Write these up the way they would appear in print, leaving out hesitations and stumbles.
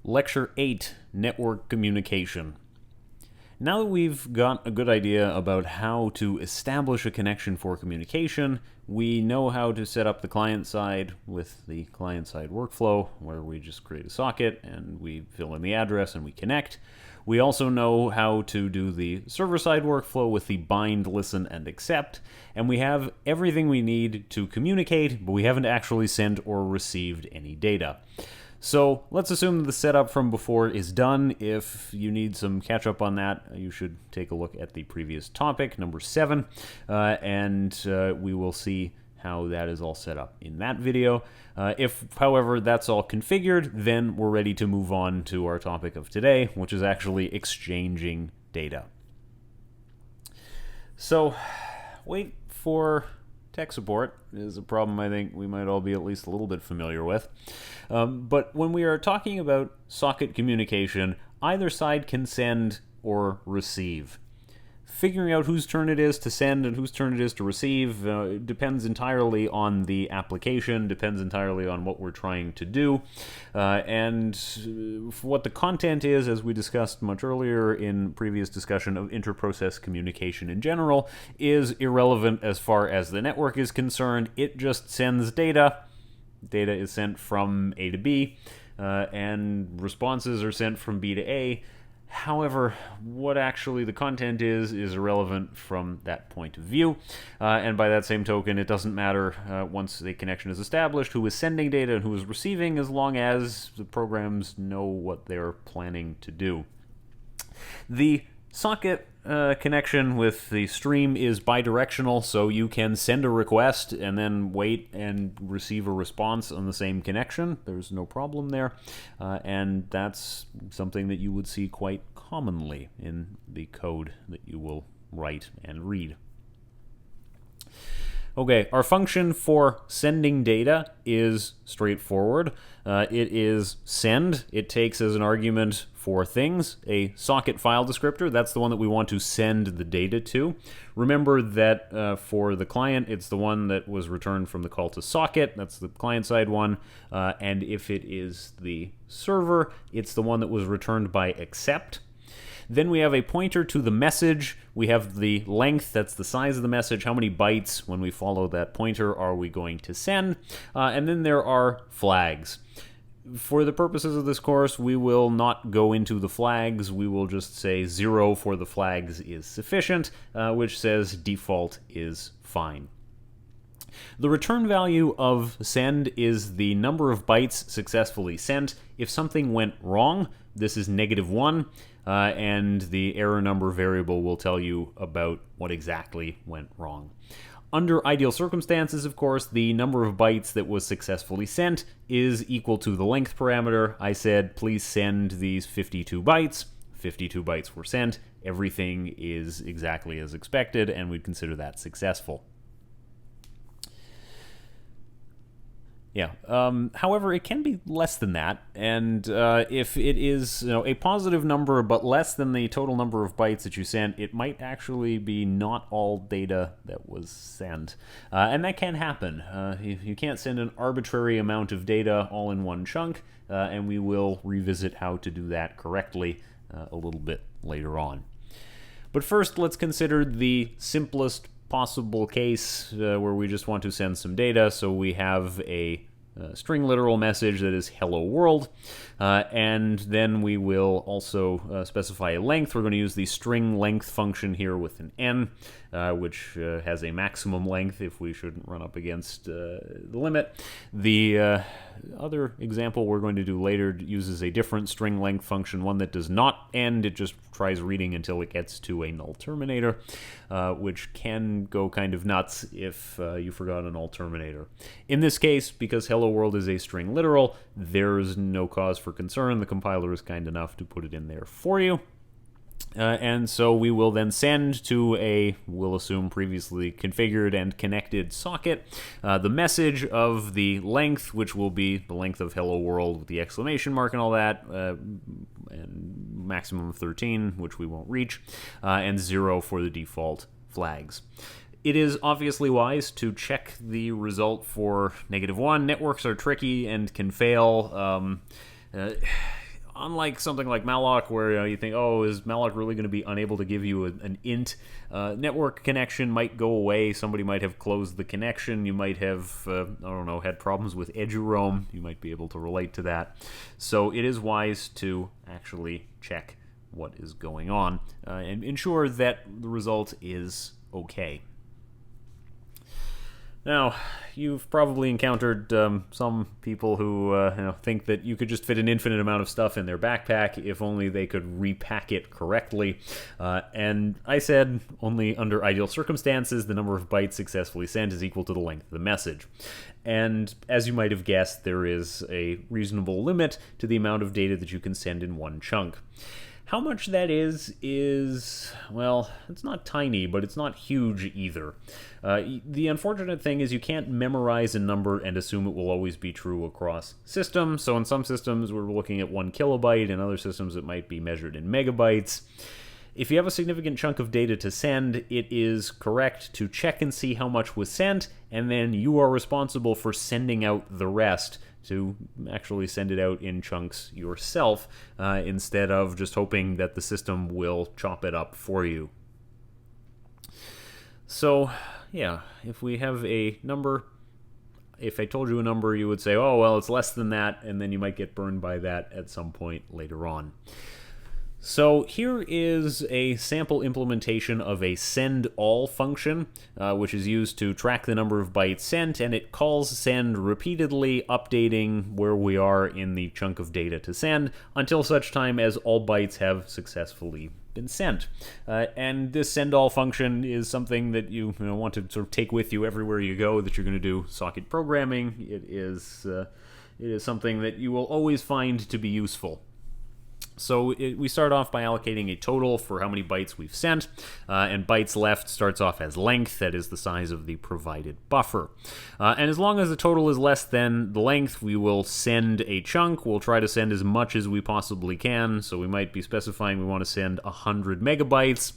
Lecture 8, Network Communication. Now that we've got a good idea about how to establish a connection for communication, we know how to set up the client side with the client side workflow, where we just create a socket and we fill in the address and we connect. We also know how to do the server side workflow with the bind, listen, and accept, and we have everything we need to communicate, but we haven't actually sent or received any data. So let's assume the setup from before is done. If you need some catch up on that, you should take a look at the previous topic, number 7, and we will see how that is all set up in that video. If, however, that's all configured, then we're ready to move on to our topic of today, which is actually exchanging data. So, wait for tech support is a problem I think we might all be at least a little bit familiar with. But when we are talking about socket communication, either side can send or receive. Figuring out whose turn it is to send and whose turn it is to receive depends entirely on the application, depends entirely on what we're trying to do, and what the content is, as we discussed much earlier in previous discussion of inter-process communication in general, is irrelevant as far as the network is concerned. It just sends data. Data is sent from A to B, and responses are sent from B to A. However, what actually the content is irrelevant from that point of view. And by that same token, it doesn't matter once the connection is established who is sending data and who is receiving, as long as the programs know what they're planning to do. The socket connection with the stream is bidirectional, so you can send a request and then wait and receive a response on the same connection. There's no problem there, and that's something that you would see quite commonly in the code that you will write and read. Okay, our function for sending data is straightforward. It is send. It takes as an argument 4 things. A socket file descriptor, that's the one that we want to send the data to. Remember that for the client, it's the one that was returned from the call to socket. That's the client-side one. And if it is the server, it's the one that was returned by accept. Then we have a pointer to the message. We have the length, that's the size of the message. How many bytes, when we follow that pointer, are we going to send? And then there are flags. For the purposes of this course, we will not go into the flags. We will just say 0 for the flags is sufficient, which says default is fine. The return value of send is the number of bytes successfully sent. If something went wrong, this is -1, and the error number variable will tell you about what exactly went wrong. Under ideal circumstances, of course, the number of bytes that was successfully sent is equal to the length parameter. I said, please send these 52 bytes. 52 bytes were sent. Everything is exactly as expected, and we'd consider that successful. Yeah. However, it can be less than that, and if it is a positive number but less than the total number of bytes that you sent, it might actually be not all data that was sent, and that can happen. You can't send an arbitrary amount of data all in one chunk, and we will revisit how to do that correctly a little bit later on. But first, let's consider the simplest possible case where we just want to send some data. So we have a string literal message that is hello world, and then we will also specify a length. We're going to use the string length function here with an n, which has a maximum length if we shouldn't run up against the limit. The other example we're going to do later uses a different string length function, one that does not end. It just tries reading until it gets to a null terminator, which can go kind of nuts if you forgot a null terminator. In this case, because hello world is a string literal, there's no cause for concern. The compiler is kind enough to put it in there for you. And so we will then send to a, we'll assume, previously configured and connected socket the message of the length, which will be the length of hello world with the exclamation mark and all that, and maximum of 13, which we won't reach, and 0 for the default flags. It is obviously wise to check the result for -1. Networks are tricky and can fail. unlike something like malloc, where you think, oh, is malloc really going to be unable to give you an int? Network connection might go away. Somebody might have closed the connection. You might have, I don't know, had problems with eduroam. You might be able to relate to that. So it is wise to actually check what is going on and ensure that the result is okay. Now, you've probably encountered some people who think that you could just fit an infinite amount of stuff in their backpack if only they could repack it correctly. And I said only under ideal circumstances the number of bytes successfully sent is equal to the length of the message. And as you might have guessed, there is a reasonable limit to the amount of data that you can send in one chunk. How much that is, well, it's not tiny, but it's not huge either. The unfortunate thing is you can't memorize a number and assume it will always be true across systems. So in some systems, we're looking at 1 kilobyte. In other systems, it might be measured in megabytes. If you have a significant chunk of data to send, it is correct to check and see how much was sent, and then you are responsible for sending out the rest, to actually send it out in chunks yourself instead of just hoping that the system will chop it up for you. So, yeah, if we have a number, if I told you a number, you would say, oh, well, it's less than that, and then you might get burned by that at some point later on. So here is a sample implementation of a send_all function, which is used to track the number of bytes sent, and it calls send repeatedly, updating where we are in the chunk of data to send until such time as all bytes have successfully been sent. And this send_all function is something that you want to sort of take with you everywhere you go that you're going to do socket programming. It is something that you will always find to be useful. So we start off by allocating a total for how many bytes we've sent, and bytes left starts off as length, that is the size of the provided buffer. And as long as the total is less than the length, we will send a chunk. We'll try to send as much as we possibly can, so we might be specifying we want to send 100 megabytes.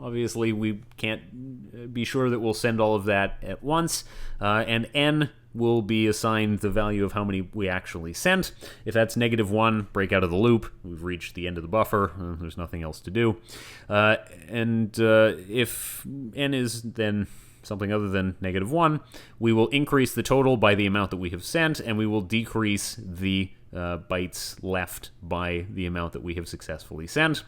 Obviously, we can't be sure that we'll send all of that at once, and n will be assigned the value of how many we actually sent. If that's -1, break out of the loop. We've reached the end of the buffer. There's nothing else to do. And if n is then something other than -1, we will increase the total by the amount that we have sent, and we will decrease the bytes left by the amount that we have successfully sent.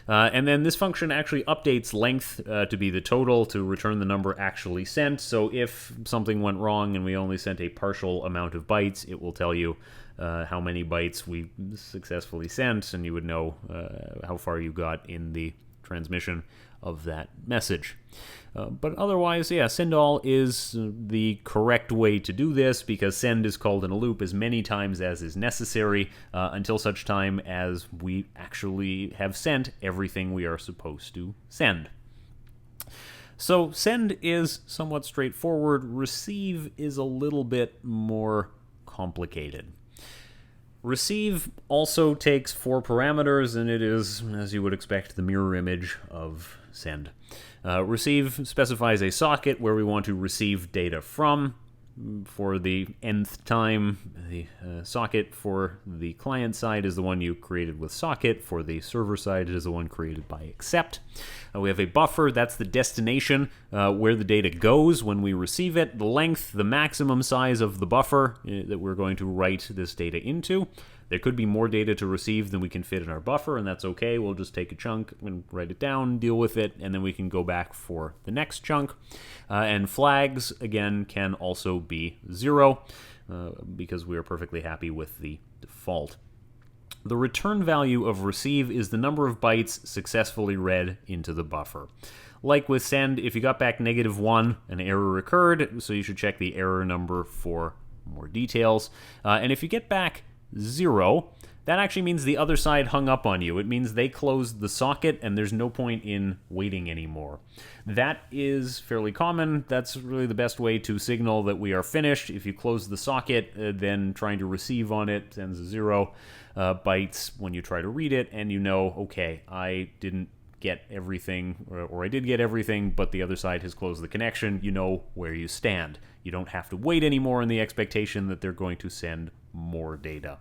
And then this function actually updates length to be the total to return the number actually sent. So if something went wrong and we only sent a partial amount of bytes, it will tell you how many bytes we successfully sent, and you would know how far you got in the transmission of that message. But otherwise, yeah, send_all is the correct way to do this, because send is called in a loop as many times as is necessary until such time as we actually have sent everything we are supposed to send. So send is somewhat straightforward. Receive is a little bit more complicated. Receive also takes 4 parameters, and it is, as you would expect, the mirror image of send. Receive specifies a socket where we want to receive data from. For the nth time, the socket for the client side is the one you created with socket. For the server side, it is the one created by accept. We have a buffer. That's the destination where the data goes when we receive it. The length, the maximum size of the buffer that we're going to write this data into. There could be more data to receive than we can fit in our buffer, and that's okay. We'll just take a chunk and write it down, deal with it, and then we can go back for the next chunk. And flags, again, can also be 0 because we are perfectly happy with the default. The return value of receive is the number of bytes successfully read into the buffer. Like with send, if you got back -1, an error occurred, so you should check the error number for more details. And if you get back 0, that actually means the other side hung up on you. It means they closed the socket and there's no point in waiting anymore. That is fairly common. That's really the best way to signal that we are finished. If you close the socket, then trying to receive on it sends 0 bytes when you try to read it, and you know, okay, I didn't get everything, or I did get everything, but the other side has closed the connection. You know where you stand. You don't have to wait anymore in the expectation that they're going to send more data.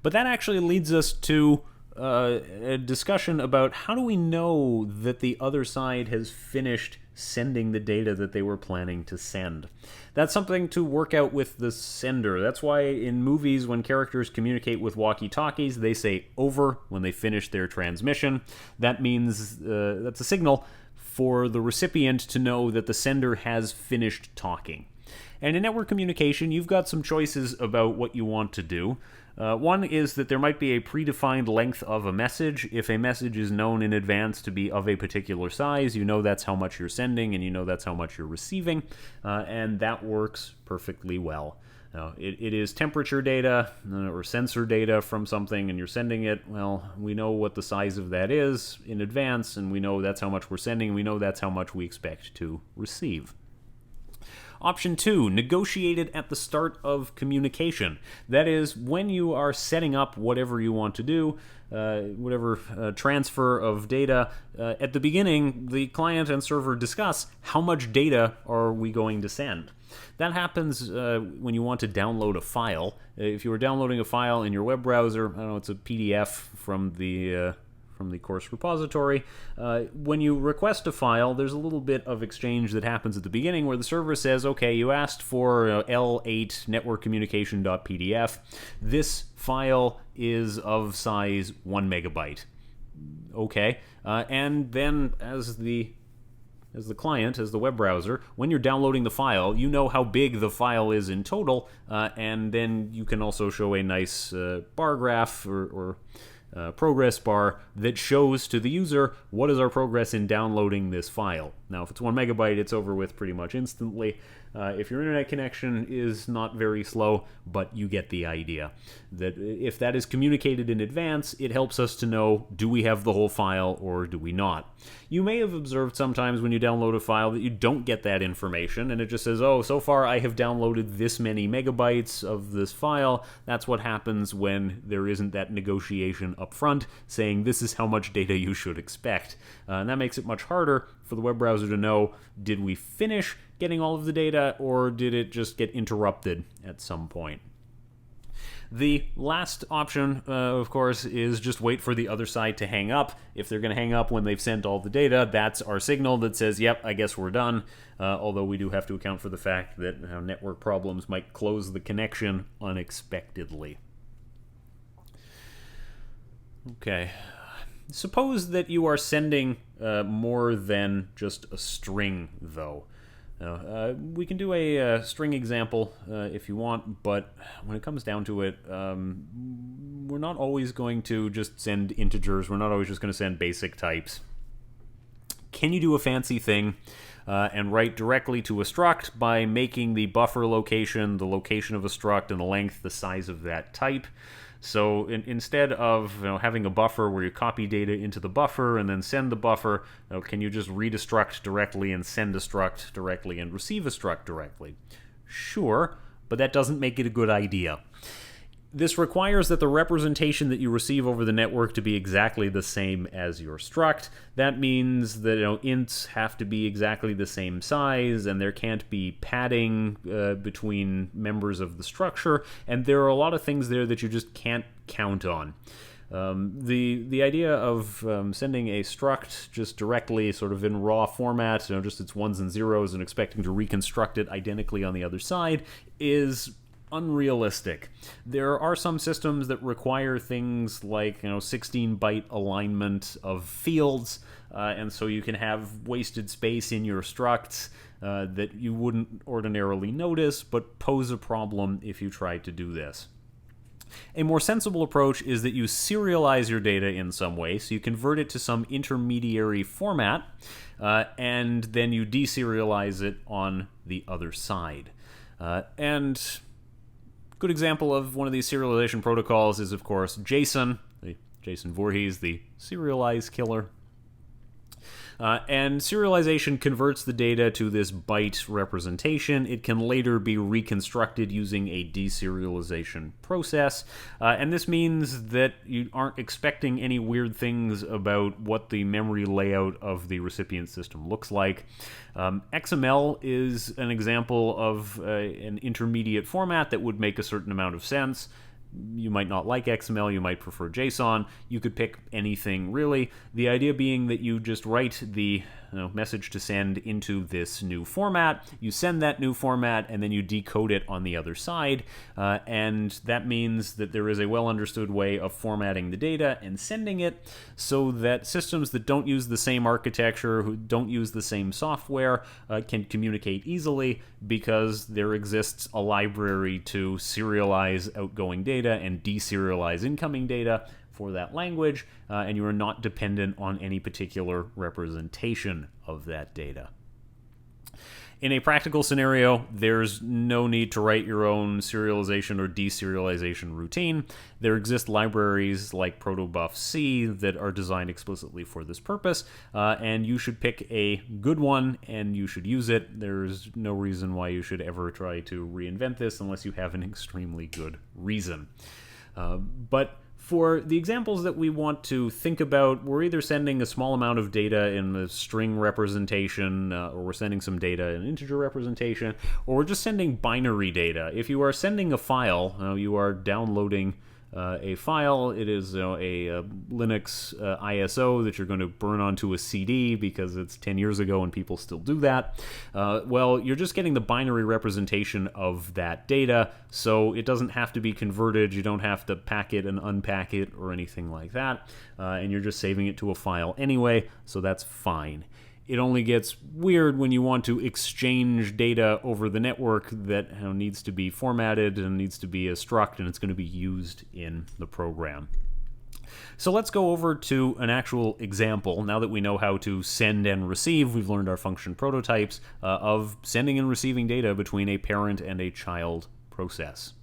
But that actually leads us to a discussion about how do we know that the other side has finished sending the data that they were planning to send. That's something to work out with the sender. That's why in movies, when characters communicate with walkie-talkies, they say over when they finish their transmission. That means that's a signal for the recipient to know that the sender has finished talking. And in network communication, you've got some choices about what you want to do. One is that there might be a predefined length of a message. If a message is known in advance to be of a particular size, you know that's how much you're sending, and you know that's how much you're receiving, and that works perfectly well. It is temperature data or sensor data from something, and you're sending it. Well, we know what the size of that is in advance, and we know that's how much we're sending, and we know that's how much we expect to receive. Option 2, negotiate it at the start of communication. That is, when you are setting up whatever you want to do, whatever transfer of data, at the beginning, the client and server discuss how much data are we going to send. That happens when you want to download a file. If you were downloading a file in your web browser, I don't know, it's a PDF from the course repository. When you request a file, there's a little bit of exchange that happens at the beginning where the server says, okay, you asked for L8 networkcommunication.pdf. This file is of size 1 megabyte. Okay. And then as the client, as the web browser, when you're downloading the file, you know how big the file is in total, and then you can also show a nice bar graph or progress bar that shows to the user what is our progress in downloading this file. Now, if it's 1 megabyte, it's over with pretty much instantly. If your internet connection is not very slow, but you get the idea. That if that is communicated in advance, it helps us to know, do we have the whole file or do we not? You may have observed sometimes when you download a file that you don't get that information, and it just says, oh, so far I have downloaded this many megabytes of this file. That's what happens when there isn't that negotiation up front saying this is how much data you should expect. And that makes it much harder for the web browser to know, did we finish getting all of the data, or did it just get interrupted at some point? The last option, of course, is just wait for the other side to hang up. If they're going to hang up when they've sent all the data, that's our signal that says, yep, I guess we're done. Although we do have to account for the fact that network problems might close the connection unexpectedly. Okay. Suppose that you are sending more than just a string, though. We can do a string example if you want, but when it comes down to it, we're not always going to just send integers. We're not always just going to send basic types. Can you do a fancy thing and write directly to a struct by making the buffer location, the location of a struct, and the length the size of that type? So instead of having a buffer where you copy data into the buffer and then send the buffer, can you just read a struct directly and send a struct directly and receive a struct directly? Sure, but that doesn't make it a good idea. This requires that the representation that you receive over the network to be exactly the same as your struct. That means that ints have to be exactly the same size, and there can't be padding between members of the structure, and there are a lot of things there that you just can't count on. The idea of sending a struct just directly sort of in raw format, just its ones and zeros, and expecting to reconstruct it identically on the other side is unrealistic. There are some systems that require things like 16-byte alignment of fields, and so you can have wasted space in your structs that you wouldn't ordinarily notice, but pose a problem if you tried to do this. A more sensible approach is that you serialize your data in some way, so you convert it to some intermediary format, and then you deserialize it on the other side. And good example of one of these serialization protocols is, of course, JSON, Jason Voorhees, the serialize killer. And serialization converts the data to this byte representation. It can later be reconstructed using a deserialization process. And this means that you aren't expecting any weird things about what the memory layout of the recipient system looks like. XML is an example of an intermediate format that would make a certain amount of sense. you might not like XML, you might prefer JSON. You could pick anything, really. The idea being that you just write the message to send into this new format, you send that new format, and then you decode it on the other side, and that means that there is a well-understood way of formatting the data and sending it so that systems that don't use the same architecture, who don't use the same software, can communicate easily, because there exists a library to serialize outgoing data and deserialize incoming data for that language, and you are not dependent on any particular representation of that data. In a practical scenario, there's no need to write your own serialization or deserialization routine. There exist libraries like protobuf-c that are designed explicitly for this purpose, and you should pick a good one and you should use it. There's no reason why you should ever try to reinvent this unless you have an extremely good reason. But for the examples that we want to think about, we're either sending a small amount of data in a string representation, or we're sending some data in integer representation, or we're just sending binary data. If you are sending a file, you are downloading a file. It is a Linux ISO that you're going to burn onto a CD because it's 10 years ago and people still do that. Well, you're just getting the binary representation of that data, so it doesn't have to be converted. You don't have to pack it and unpack it or anything like that, and you're just saving it to a file anyway, so that's fine. It only gets weird when you want to exchange data over the network that needs to be formatted and needs to be a struct, and it's going to be used in the program. So let's go over to an actual example. Now that we know how to send and receive, we've learned our function prototypes of sending and receiving data between a parent and a child process.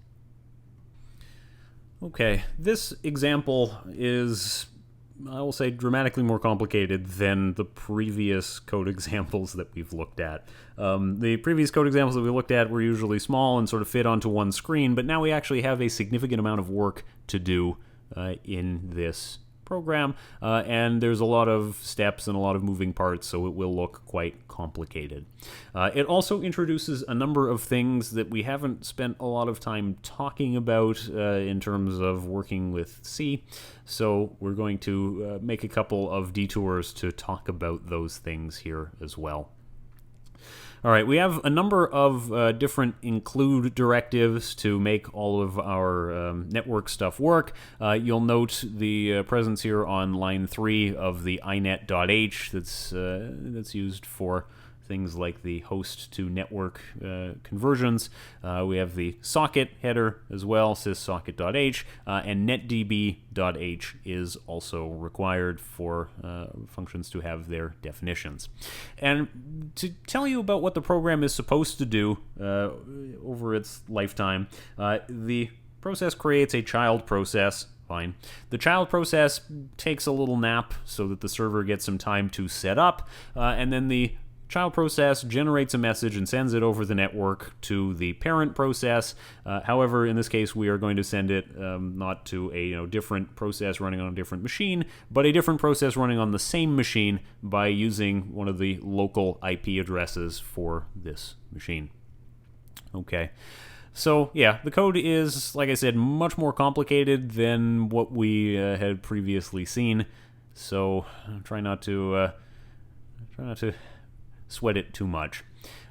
Okay, this example is, I will say, dramatically more complicated than the previous code examples that we've looked at. The previous code examples that we looked at were usually small and sort of fit onto one screen, but now we actually have a significant amount of work to do in this program, and there's a lot of steps and a lot of moving parts, so it will look quite complicated. It also introduces a number of things that we haven't spent a lot of time talking about in terms of working with C, so we're going to make a couple of detours to talk about those things here as well. All right, we have a number of different include directives to make all of our network stuff work. You'll note the presence here on line 3 of the inet.h that's used for things like the host to network conversions. We have the socket header as well, syssocket.h, and netdb.h is also required for functions to have their definitions. And to tell you about what the program is supposed to do over its lifetime, the process creates a child process. Fine. The child process takes a little nap so that the server gets some time to set up, and then the child process generates a message and sends it over the network to the parent process. However, in this case, we are going to send it not to a different process running on a different machine, but a different process running on the same machine by using one of the local IP addresses for this machine. Okay. So, yeah, the code is, like I said, much more complicated than what we had previously seen. So, try not to sweat it too much.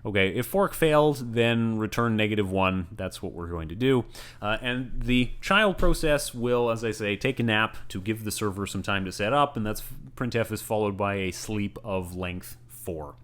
Okay, if fork failed, then return -1. That's what we're going to do. And the child process will, as I say, take a nap to give the server some time to set up, and that's printf is followed by a sleep of length 4.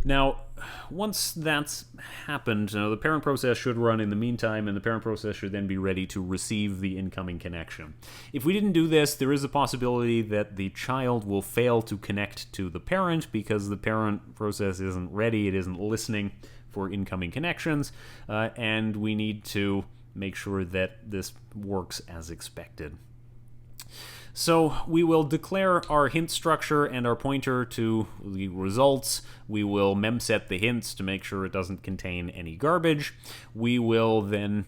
Now, once that's happened, the parent process should run in the meantime, and the parent process should then be ready to receive the incoming connection. If we didn't do this, there is a possibility that the child will fail to connect to the parent because the parent process isn't ready, it isn't listening for incoming connections, and we need to make sure that this works as expected. So we will declare our hint structure and our pointer to the results. We will memset the hints to make sure it doesn't contain any garbage. We will then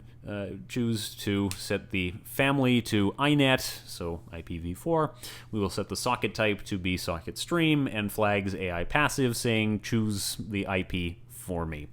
choose to set the family to inet, so IPv4. We will set the socket type to be socket stream and flags AI passive saying choose the IP for me.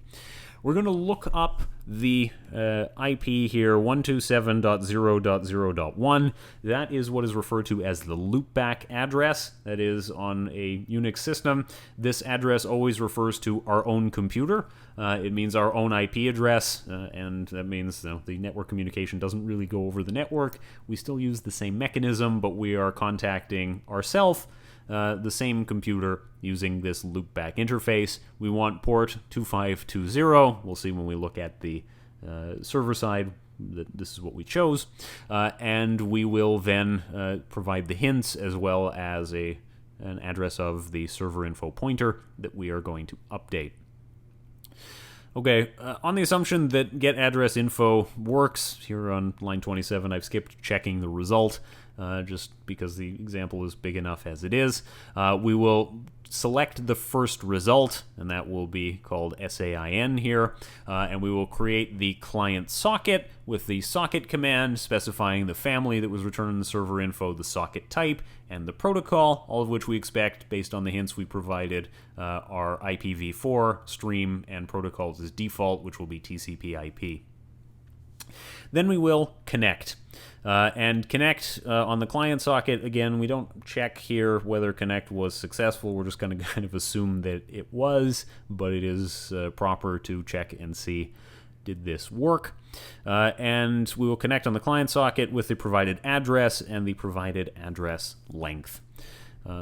we're going to look up the IP here, 127.0.0.1. That is what is referred to as the loopback address. That is, on a Unix system, this address always refers to our own computer. It means our own IP address, and that means the network communication doesn't really go over the network. We still use the same mechanism, but we are contacting ourselves, the same computer, using this loopback interface. We want port 2520. We'll see when we look at the server side that this is what we chose. And we will then provide the hints as well as an address of the server info pointer that we are going to update. Okay, on the assumption that get address info works, here on line 27 I've skipped checking the result, just because the example is big enough as it is. We will select the first result, and that will be called SAIN here, and we will create the client socket with the socket command specifying the family that was returned in the server info, the socket type, and the protocol, all of which we expect, based on the hints we provided, are IPv4, stream, and protocols as default, which will be TCP/IP. Then we will connect. And connect on the client socket, again, we don't check here whether connect was successful. We're just going to kind of assume that it was, but it is proper to check and see, did this work? And we will connect on the client socket with the provided address and the provided address length.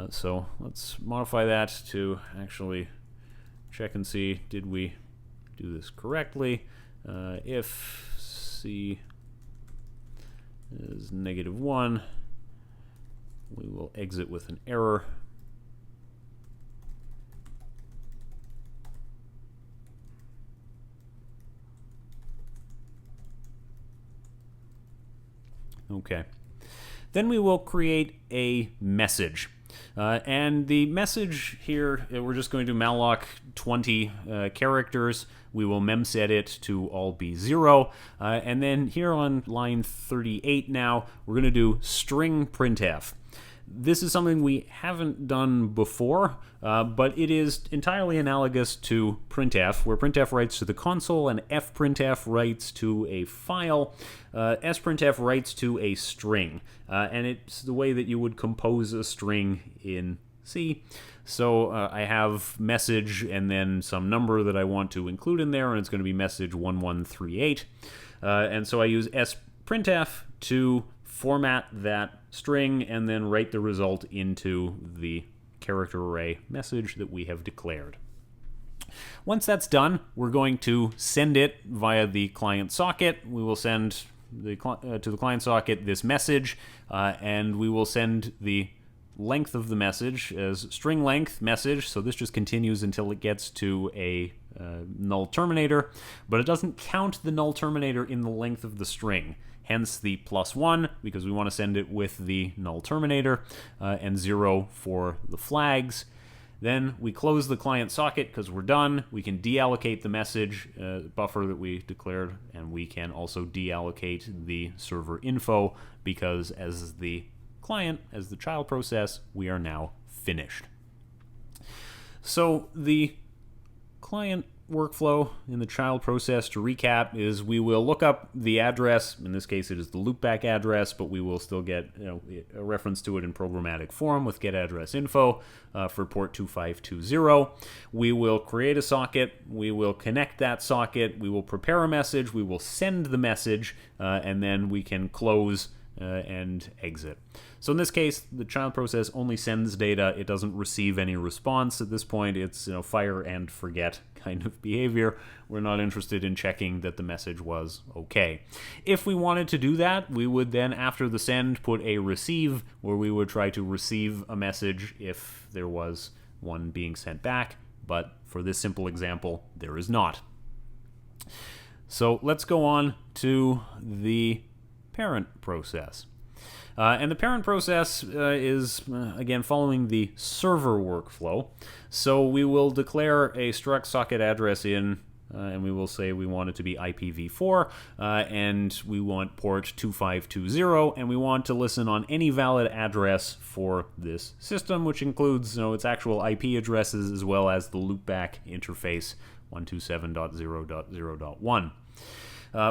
So let's modify that to actually check and see, did we do this correctly? If C is -1, we will exit with an error. Okay. Then we will create a message. And the message here, we're just going to malloc 20 characters. We will memset it to all be 0. And then here on line 38 now, we're going to do string printf. This is something we haven't done before, but it is entirely analogous to printf, where printf writes to the console and fprintf writes to a file. Sprintf writes to a string, and it's the way that you would compose a string in C. So I have message and then some number that I want to include in there, and it's going to be message 1138. And so I use sprintf to format that string and then write the result into the character array message that we have declared. Once that's done, we're going to send it via the client socket. We will send to the client socket this message, and we will send the length of the message as string length message. So this just continues until it gets to a null terminator, but it doesn't count the null terminator in the length of the string. Hence the +1, because we want to send it with the null terminator, and 0 for the flags. Then we close the client socket because we're done. We can deallocate the message buffer that we declared, and we can also deallocate the server info, because as the client, as the child process, we are now finished. So the client workflow in the child process, to recap, is we will look up the address. In this case, it is the loopback address, but we will still get a reference to it in programmatic form with get address info for port 2520. We will create a socket. We will connect that socket. We will prepare a message. We will send the message, and then we can close and exit. So in this case, the child process only sends data. It doesn't receive any response at this point. It's fire and forget kind of behavior. We're not interested in checking that the message was okay. If we wanted to do that, we would then, after the send, put a receive, where we would try to receive a message if there was one being sent back. But for this simple example, there is not. So let's go on to the parent process. And the parent process is, again, following the server workflow. So we will declare a struct socket address in, and we will say we want it to be IPv4, and we want port 2520, and we want to listen on any valid address for this system, which includes its actual IP addresses as well as the loopback interface 127.0.0.1.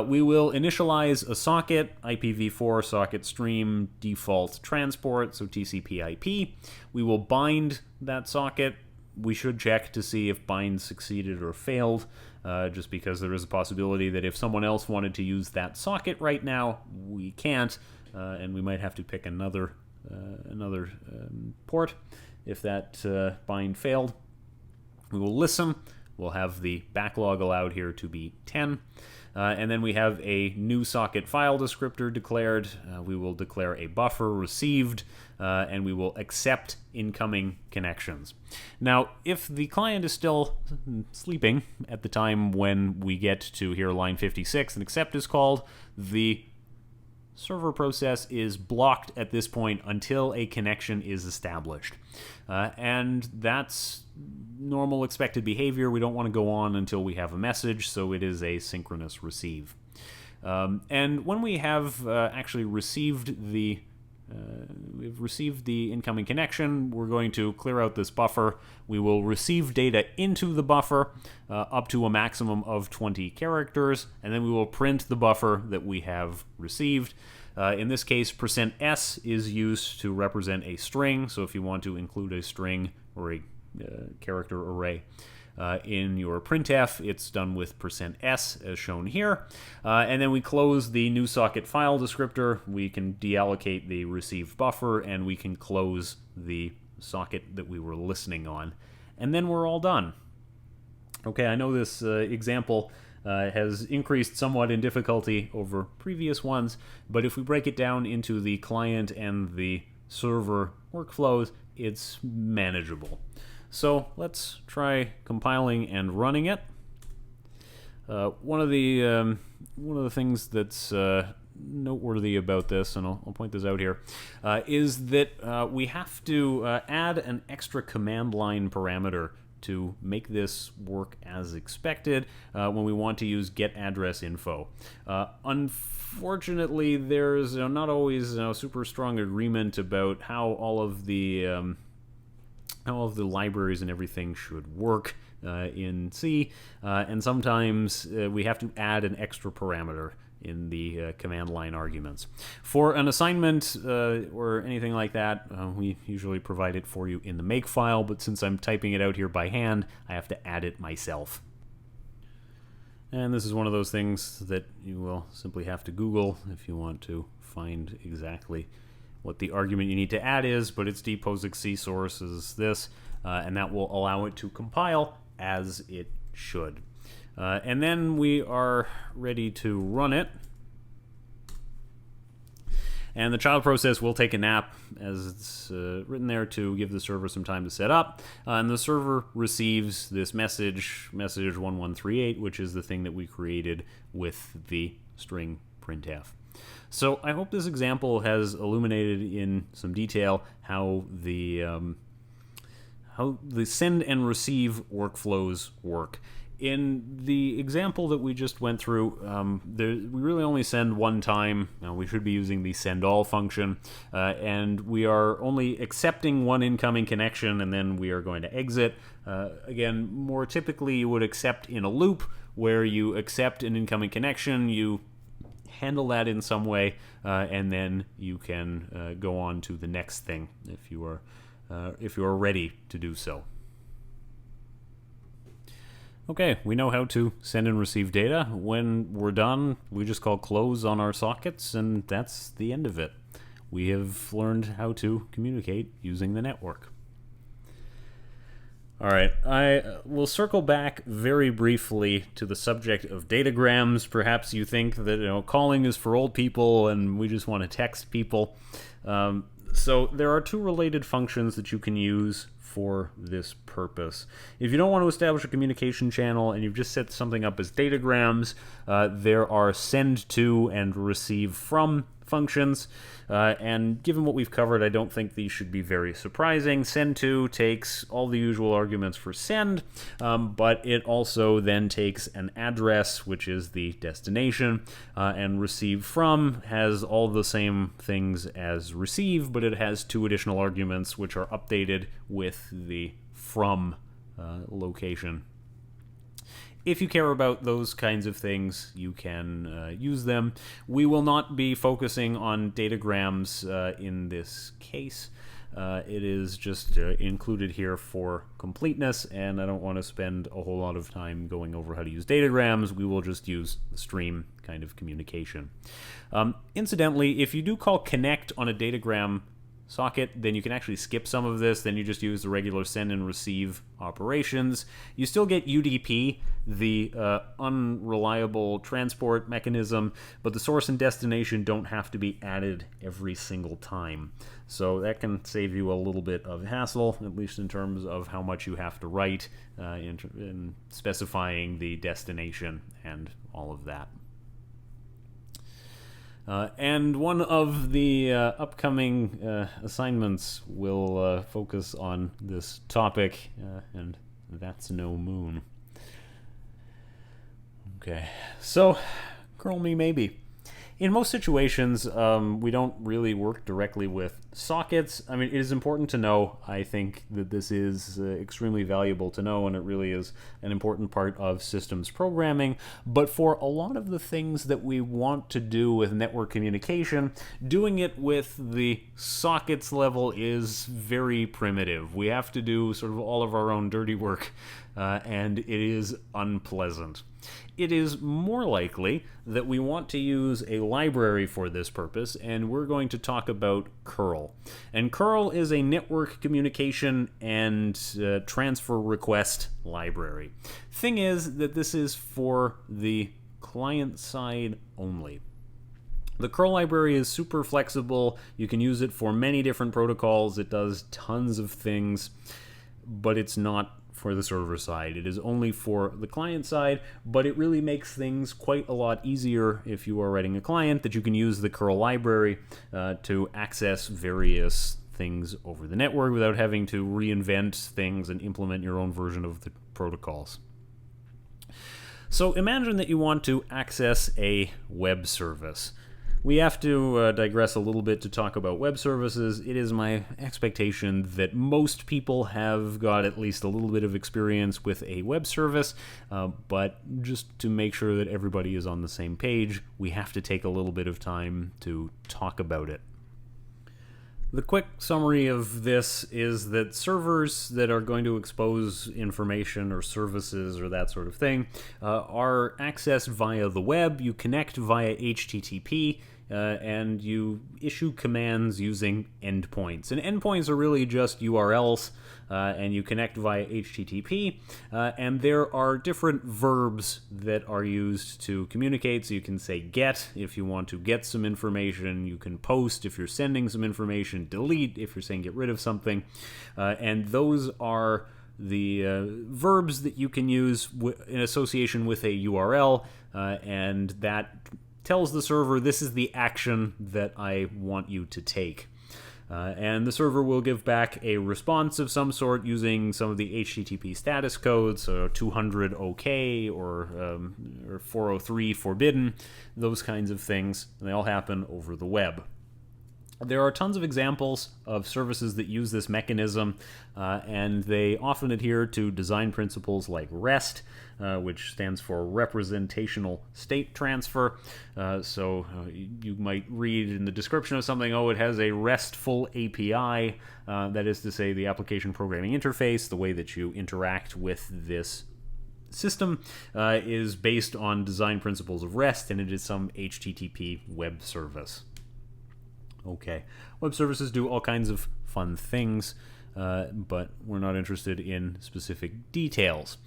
We will initialize a socket, IPv4 socket stream default transport, so TCP/IP. We will bind that socket. We should check to see if bind succeeded or failed, just because there is a possibility that if someone else wanted to use that socket right now, we can't, and we might have to pick another port if that bind failed. We will listen. We'll have the backlog allowed here to be 10. And then we have a new socket file descriptor declared. We will declare a buffer received, and we will accept incoming connections. Now, if the client is still sleeping at the time when we get to here line 56 and accept is called, the server process is blocked at this point until a connection is established. And that's normal expected behavior. We don't want to go on until we have a message, so it is a synchronous receive. And when we have actually received the we've received the incoming connection, we're going to clear out this buffer. We will receive data into the buffer up to a maximum of 20 characters, and then we will print the buffer that we have received. In this case, %s is used to represent a string, so if you want to include a string or a character array in your printf, it's done with %s as shown here. And then we close the new socket file descriptor. We can deallocate the received buffer, and we can close the socket that we were listening on. And then we're all done. Okay, I know this example has increased somewhat in difficulty over previous ones, but if we break it down into the client and the server workflows, it's manageable. So let's try compiling and running it. One of the things that's noteworthy about this, and I'll point this out here, is that we have to add an extra command line parameter to make this work as expected when we want to use get address info. Unfortunately, there's not always super strong agreement about how all of the libraries and everything should work in C, and sometimes we have to add an extra parameter in the command line arguments. For an assignment or anything like that, we usually provide it for you in the make file, but since I'm typing it out here by hand, I have to add it myself. And this is one of those things that you will simply have to Google if you want to find exactly what the argument you need to add is, but its dposixc source is this, and that will allow it to compile as it should. And then we are ready to run it. And the child process will take a nap, as it's written there, to give the server some time to set up. And the server receives this message 1138, which is the thing that we created with the string printf. So I hope this example has illuminated in some detail how the send and receive workflows work. In the example that we just went through, we really only send one time. Now, we should be using the send all function, and we are only accepting one incoming connection, and then we are going to exit. Again, more typically, you would accept in a loop, where you accept an incoming connection, you handle that in some way, and then you can go on to the next thing if you are ready to do so. Okay, we know how to send and receive data. When we're done, we just call close on our sockets, and that's the end of it. We have learned how to communicate using the network. All right, I will circle back very briefly to the subject of datagrams. Perhaps you think that calling is for old people and we just want to text people. So there are two related functions that you can use for this purpose. If you don't want to establish a communication channel and you've just set something up as datagrams, there are send to and receive from functions. And given what we've covered, I don't think these should be very surprising. Send to takes all the usual arguments for send, but it also then takes an address, which is the destination, and receive from has all the same things as receive, but it has two additional arguments which are updated with the from location. if you care about those kinds of things, you can use them. We will not be focusing on datagrams in this case. It is just included here for completeness, and I don't want to spend a whole lot of time going over how to use datagrams. We will just use the stream kind of communication. Incidentally, if you do call connect on a datagram socket, then you can actually skip some of this. Then you just use the regular send and receive operations. You still get UDP, the unreliable transport mechanism, but the source and destination don't have to be added every single time. So that can save you a little bit of hassle, at least in terms of how much you have to write in specifying the destination and all of that. And one of the upcoming assignments will focus on this topic, and that's no moon. Okay, so curl me maybe. In most situations, we don't really work directly with sockets. I mean, it is important to know. I think that this is extremely valuable to know, and it really is an important part of systems programming. But for a lot of the things that we want to do with network communication, doing it with the sockets level is very primitive. We have to do sort of all of our own dirty work, and it is unpleasant. It is more likely that we want to use a library for this purpose, and we're going to talk about curl. And curl is a network communication and transfer request library. Thing is that this is for the client side only. The curl library is super flexible. You can use it for many different protocols. It does tons of things, but it's not for the server side. It is only for the client side, but it really makes things quite a lot easier if you are writing a client that you can use the curl library to access various things over the network without having to reinvent things and implement your own version of the protocols. So imagine that you want to access a web service. We have to digress a little bit to talk about web services. It is my expectation that most people have got at least a little bit of experience with a web service, but just to make sure that everybody is on the same page, we have to take a little bit of time to talk about it. The quick summary of this is that servers that are going to expose information or services or that sort of thing are accessed via the web. You connect via HTTP, and you issue commands using endpoints. And endpoints are really just URLs, and you connect via HTTP, and there are different verbs that are used to communicate. So you can say get if you want to get some information, you can post if you're sending some information, delete if you're saying get rid of something, and those are the verbs that you can use in association with a URL, and that tells the server this is the action that I want you to take. And the server will give back a response of some sort using some of the HTTP status codes, so 200 OK or 403 forbidden, those kinds of things. And they all happen over the web. There are tons of examples of services that use this mechanism, and they often adhere to design principles like REST, which stands for Representational State Transfer. So you might read in the description of something, oh, it has a RESTful API, that is to say the application programming interface, the way that you interact with this system is based on design principles of REST, and it is some HTTP web service. Okay, web services do all kinds of fun things, but we're not interested in specific details.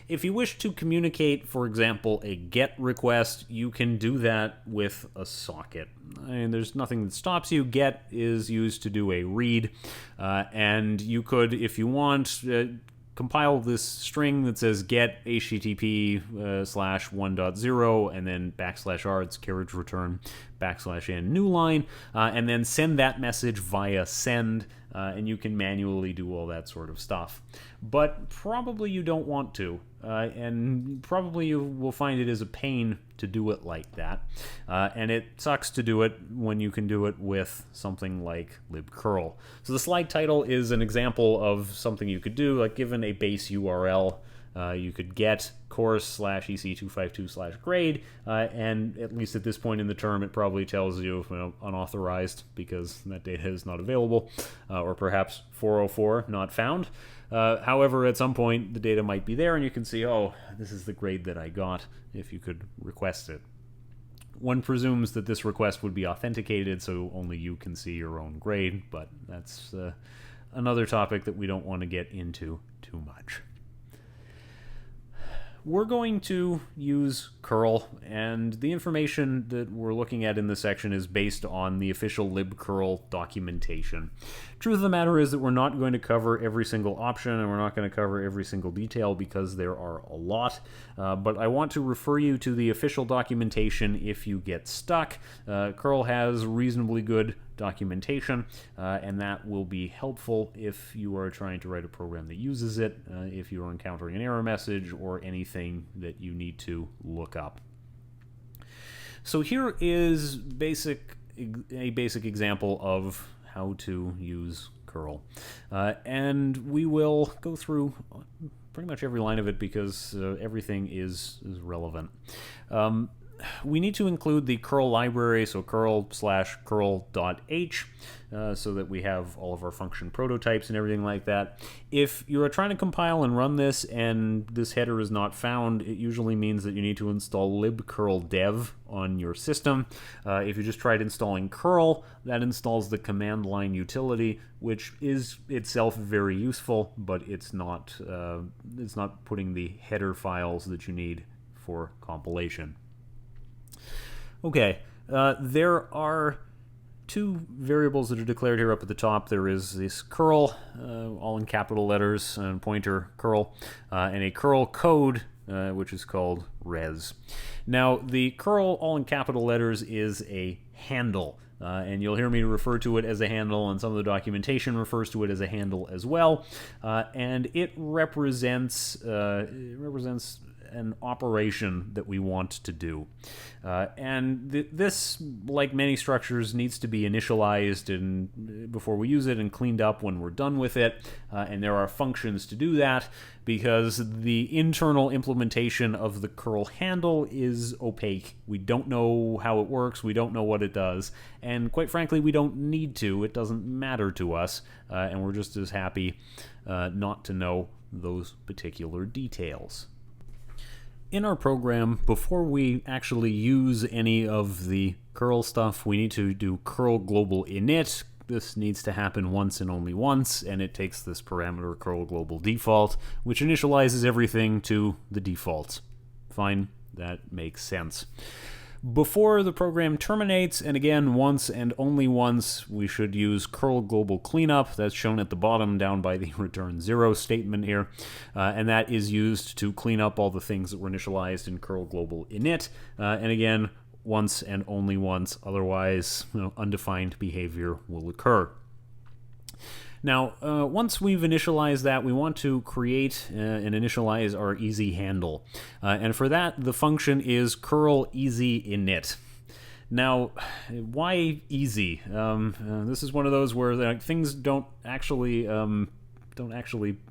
If you wish to communicate, for example, a GET request, you can do that with a socket. I mean, there's nothing that stops you. GET is used to do a read, and you could, if you want, compile this string that says get HTTP /1.0 and then /r, it's carriage return, /n new line, and then send that message via send, and you can manually do all that sort of stuff. But probably you don't want to, and probably you will find it is a pain to do it like that, and it sucks to do it when you can do it with something like libcurl. So the slide title is an example of something you could do, like given a base URL, You could get course /EC252/grade, and at least at this point in the term, it probably tells you, unauthorized because that data is not available, or perhaps 404 not found. However, at some point, the data might be there, and you can see, oh, this is the grade that I got, if you could request it. One presumes that this request would be authenticated, so only you can see your own grade, but that's another topic that we don't want to get into too much. We're going to use curl, and the information that we're looking at in this section is based on the official libcurl documentation. Truth of the matter is that we're not going to cover every single option, and we're not going to cover every single detail because there are a lot, but I want to refer you to the official documentation if you get stuck. Curl has reasonably good documentation, and that will be helpful if you are trying to write a program that uses it, if you are encountering an error message or anything that you need to look up. So here is a basic example of how to use curl, and we will go through pretty much every line of it because everything is relevant. We need to include the curl library, so curl/curl.h, so that we have all of our function prototypes and everything like that. If you're trying to compile and run this and this header is not found, it usually means that you need to install libcurldev on your system. If you just tried installing curl, that installs the command line utility, which is itself very useful, but it's not putting the header files that you need for compilation. Okay, there are two variables that are declared here up at the top. There is this curl, all in capital letters, and pointer curl, and a curl code, which is called res. Now, the curl, all in capital letters, is a handle. And you'll hear me refer to it as a handle, and some of the documentation refers to it as a handle as well. And it represents an operation that we want to do. And this, like many structures, needs to be initialized before we use it and cleaned up when we're done with it. And there are functions to do that because the internal implementation of the curl handle is opaque. We don't know how it works. We don't know what it does. And quite frankly, we don't need to. It doesn't matter to us. And we're just as happy not to know those particular details. In our program, before we actually use any of the curl stuff, we need to do curl global init. This needs to happen once and only once, and it takes this parameter curl global default, which initializes everything to the default. Fine, that makes sense. Before the program terminates, and again once and only once, we should use curl global cleanup. That's shown at the bottom down by the return 0 statement here, and that is used to clean up all the things that were initialized in curl global init, and again once and only once, otherwise undefined behavior will occur. Now, once we've initialized that, we want to create and initialize our easy handle. And for that, the function is curl easy init. Now, why easy? This is one of those where things don't actually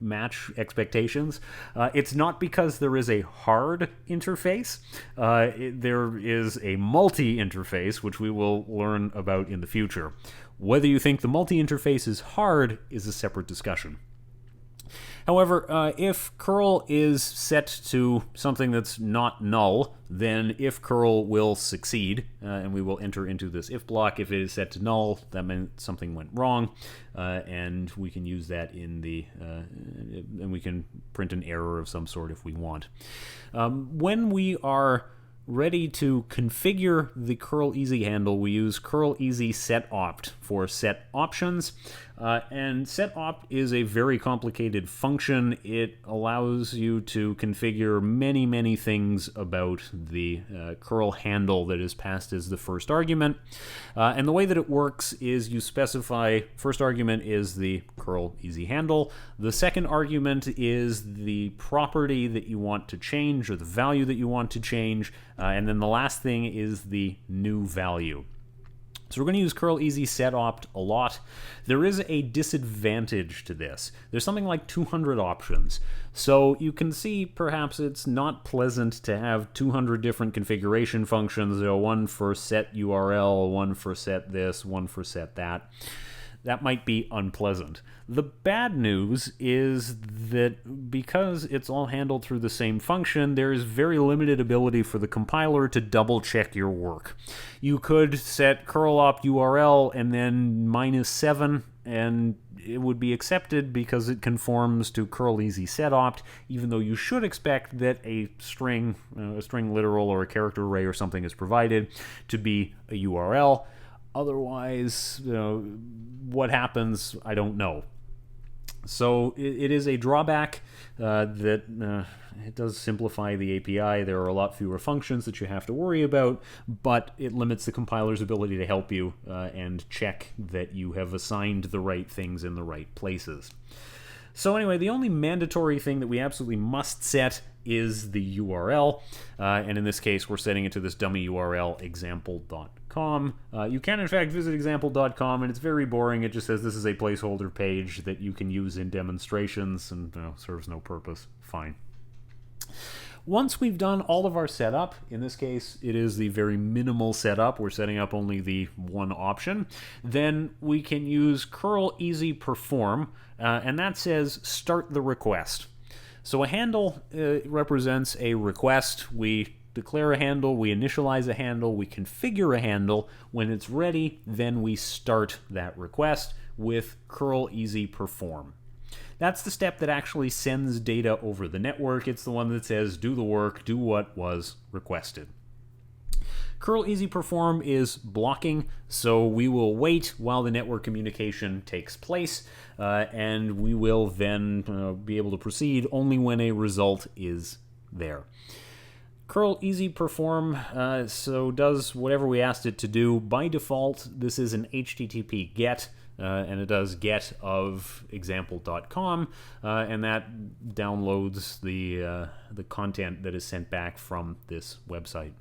match expectations. It's not because there is a hard interface. There is a multi-interface, which we will learn about in the future. Whether you think the multi-interface is hard is a separate discussion. However, if curl is set to something that's not null, then if curl will succeed, and we will enter into this if block. If it is set to null, that meant something went wrong, and we can use that in the, and we can print an error of some sort if we want. When we are ready to configure the curl easy handle, we use curl easy set opt for set options. And set opt is a very complicated function. It allows you to configure many things about the curl handle that is passed as the first argument. And the way that it works is you specify, first argument is the curl easy handle. The second argument is the property that you want to change or the value that you want to change. And then the last thing is the new value. So we're going to use curl easy set opt a lot. There is a disadvantage to this. There's something like 200 options. So you can see perhaps it's not pleasant to have 200 different configuration functions, one for set URL, one for set this, one for set that. That might be unpleasant. The bad news is that because it's all handled through the same function, there is very limited ability for the compiler to double check your work. You could set curl opt URL and then -7, and it would be accepted because it conforms to curl easy set opt, even though you should expect that a string literal or a character array or something is provided to be a URL. Otherwise, what happens, I don't know. So it is a drawback that it does simplify the API. There are a lot fewer functions that you have to worry about, but it limits the compiler's ability to help you and check that you have assigned the right things in the right places. So anyway, the only mandatory thing that we absolutely must set is the URL, and in this case we're setting it to this dummy URL example.com. You can in fact visit example.com, and it's very boring. It just says this is a placeholder page that you can use in demonstrations and serves no purpose. Fine. Once we've done all of our setup, in this case it is the very minimal setup, we're setting up only the one option, then we can use curl easy perform, and that says start the request. So a handle represents a request. We declare a handle, we initialize a handle, we configure a handle. When it's ready, then we start that request with curl easy perform. That's the step that actually sends data over the network. It's the one that says do the work, do what was requested. Curl easy perform is blocking, so we will wait while the network communication takes place, and we will then be able to proceed only when a result is there. Curl easy perform so does whatever we asked it to do. By default, this is an HTTP GET, and it does get of example.com, and that downloads the content that is sent back from this website.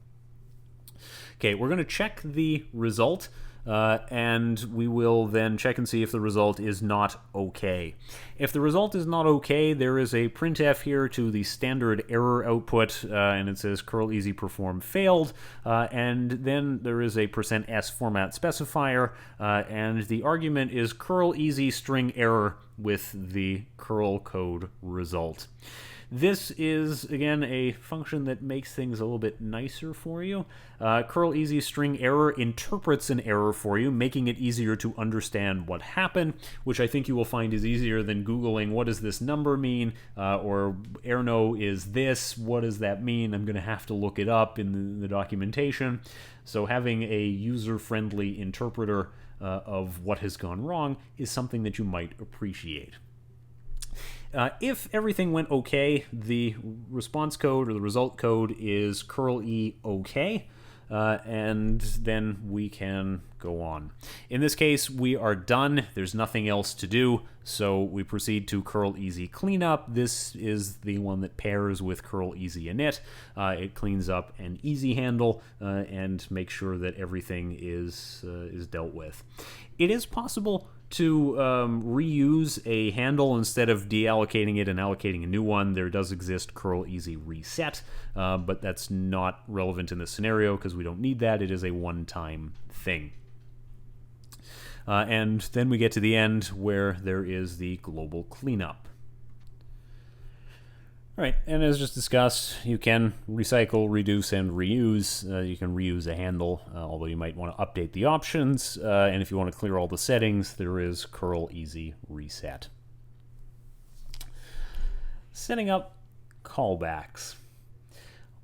Okay, we're going to check the result, and we will then check and see if the result is not okay. If the result is not okay, there is a printf here to the standard error output, and it says curl easy perform failed, and then there is a %s format specifier, and the argument is curl easy string error with the curl code result. This is, again, a function that makes things a little bit nicer for you. Curl easy string error interprets an error for you, making it easier to understand what happened, which I think you will find is easier than Googling what does this number mean, or Erno is this, what does that mean? I'm going to have to look it up in the documentation. So having a user-friendly interpreter of what has gone wrong is something that you might appreciate. If everything went okay, the response code or the result code is curl e okay, and then we can go on. In this case, we are done. There's nothing else to do, so we proceed to curl easy cleanup. This is the one that pairs with curl easy init. It cleans up an easy handle and makes sure that everything is dealt with. It is possible to reuse a handle instead of deallocating it and allocating a new one. There does exist curl easy reset, but that's not relevant in this scenario because we don't need that. It is a one-time thing. And then we get to the end where there is the global cleanup. All right, and as just discussed, you can recycle, reduce, and reuse. You can reuse a handle, although you might want to update the options. And if you want to clear all the settings, there is curl easy reset. Setting up callbacks.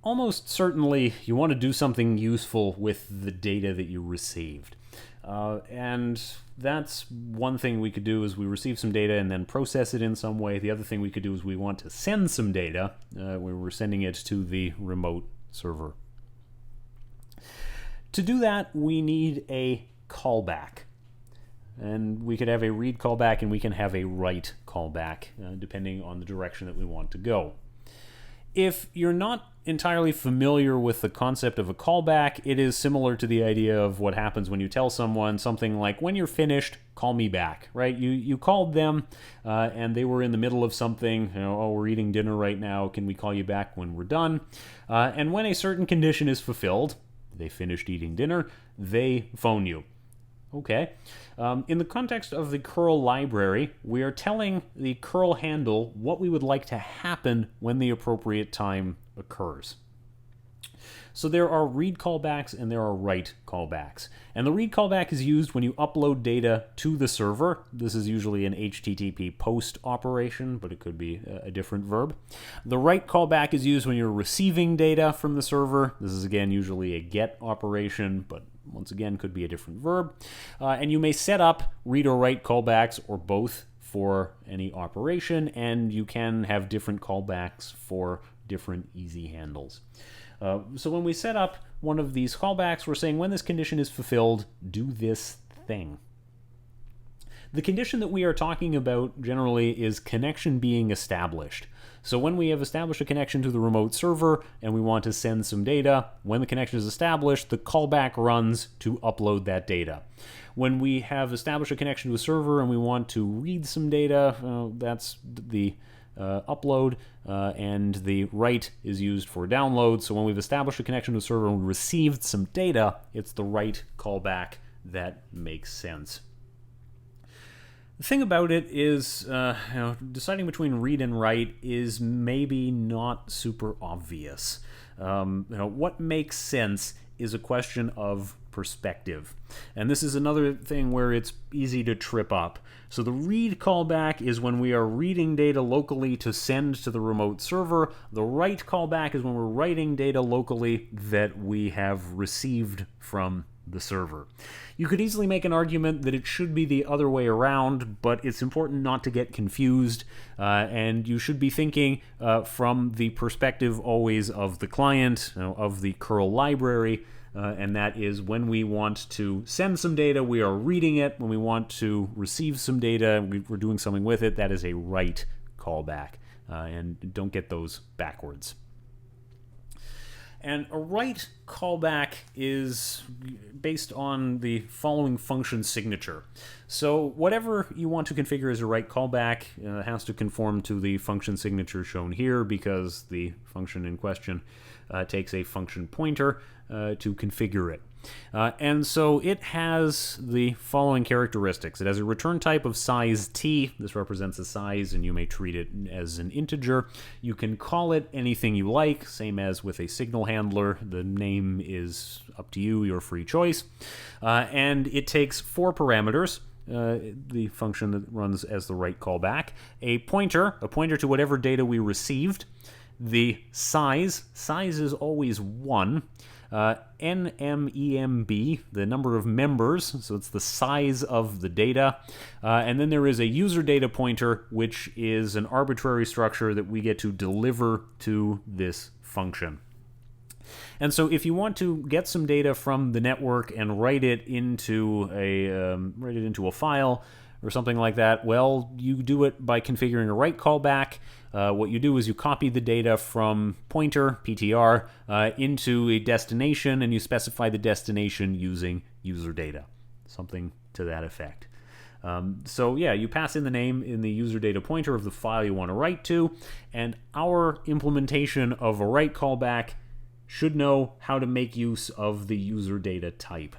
Almost certainly, you want to do something useful with the data that you received. And that's one thing we could do is we receive some data and then process it in some way. The other thing we could do is we want to send some data. We're sending it to the remote server. To do that, we need a callback. And we could have a read callback and we can have a write callback, depending on the direction that we want to go. If you're not entirely familiar with the concept of a callback, it is similar to the idea of what happens when you tell someone something like, when you're finished, call me back, right? You called them and they were in the middle of something, oh, we're eating dinner right now, can we call you back when we're done? And when a certain condition is fulfilled, they finished eating dinner, they phone you. Okay. In the context of the curl library, we are telling the curl handle what we would like to happen when the appropriate time occurs. So there are read callbacks and there are write callbacks. And the read callback is used when you upload data to the server. This is usually an HTTP post operation, but it could be a different verb. The write callback is used when you're receiving data from the server. This is again usually a get operation, but once again could be a different verb. And you may set up read or write callbacks or both for any operation, and you can have different callbacks for different easy handles. So when we set up one of these callbacks, we're saying when this condition is fulfilled, do this thing. The condition that we are talking about generally is connection being established. So when we have established a connection to the remote server and we want to send some data, when the connection is established, the callback runs to upload that data. When we have established a connection to a server and we want to read some data, that's the upload, and the write is used for download. So when we've established a connection to a server and we received some data, it's the write callback that makes sense. The thing about it is, deciding between read and write is maybe not super obvious. What makes sense is a question of perspective. And this is another thing where it's easy to trip up. So the read callback is when we are reading data locally to send to the remote server. The write callback is when we're writing data locally that we have received from the server. You could easily make an argument that it should be the other way around, but it's important not to get confused, and you should be thinking from the perspective always of the client, of the curl library, and that is when we want to send some data, we are reading it. When we want to receive some data, we're doing something with it, that is a write callback, and don't get those backwards. And a write callback is based on the following function signature. So whatever you want to configure as a write callback has to conform to the function signature shown here, because the function in question takes a function pointer to configure it. And so it has the following characteristics. It has a return type of size t. This represents a size, and you may treat it as an integer. You can call it anything you like, same as with a signal handler. The name is up to you, your free choice. And it takes 4 parameters. The function that runs as the write callback. A pointer to whatever data we received. The size is always 1. NMEMB, the number of members, so it's the size of the data. And then there is a user data pointer, which is an arbitrary structure that we get to deliver to this function. And so if you want to get some data from the network and write it into a file or something like that, well, you do it by configuring a write callback. What you do is you copy the data from pointer, PTR, into a destination, and you specify the destination using user data, something to that effect. So yeah, you pass in the name in the user data pointer of the file you want to write to, and our implementation of a write callback should know how to make use of the user data type.